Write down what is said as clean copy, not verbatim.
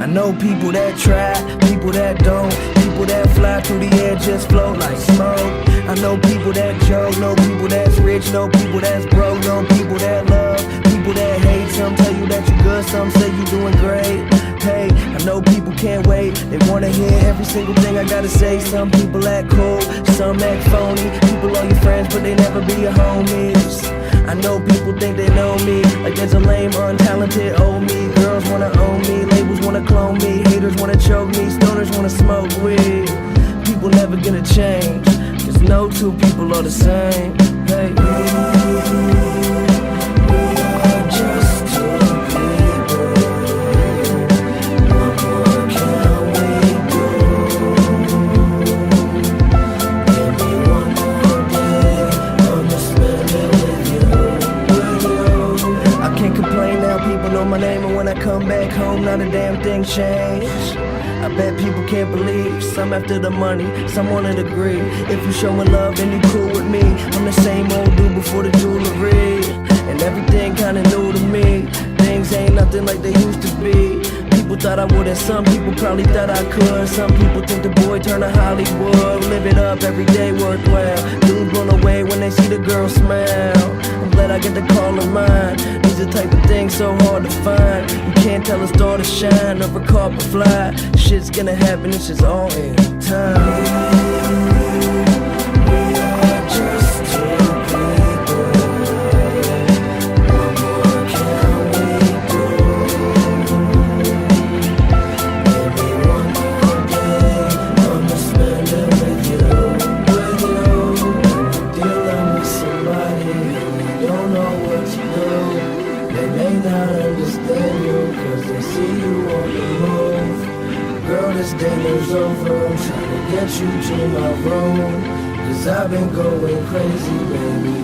I know people that try, people that don't, people that fly through the air just float like smoke. I know people that joke, know people that's rich, know people that's broke, know people that love, people that hate. Some tell you that you're good, some say you're doing great. Hey, I know people can't wait, they wanna hear every single thing I gotta say. Some people act cool, some act phony. People are your friends, but they never be your homies. I know people think they know me, like there's a lame, untalented old me. Girls wanna own me, labels wanna clone me, haters wanna choke me, stoners wanna smoke weed. People never gonna change, cause no two people are the same. Hey, we are just two people. What more can we do? Give me one more day, I'ma spend it with you. I can't complain now, people know my name, and when I come back home, not a damn thing changed. I bet people can't believe, some after the money, some want to agree. If you showing love, then you cool with me. I'm the same old dude before the jewelry, and everything kinda new to me. Things ain't nothing like they used to be. People thought I wouldn't, some people probably thought I could. Some people think the boy turned to Hollywood. Live it up every day, worthwhile. Dudes blown away when they see the girl smile. I'm glad I get to call her mine. These the type of things so hard to find. You can't tell a star to shine or a carpet fly. Shit's gonna happen, it's just all in time. We are just two people. What more can we do? Give me one more day, I'ma spend it with you. Dealing with somebody who don't know what to do. They may not understand you, cause they see you on the move. Girl, this dinner's over, I'm trying to get you to my room, cause I've been going crazy, baby.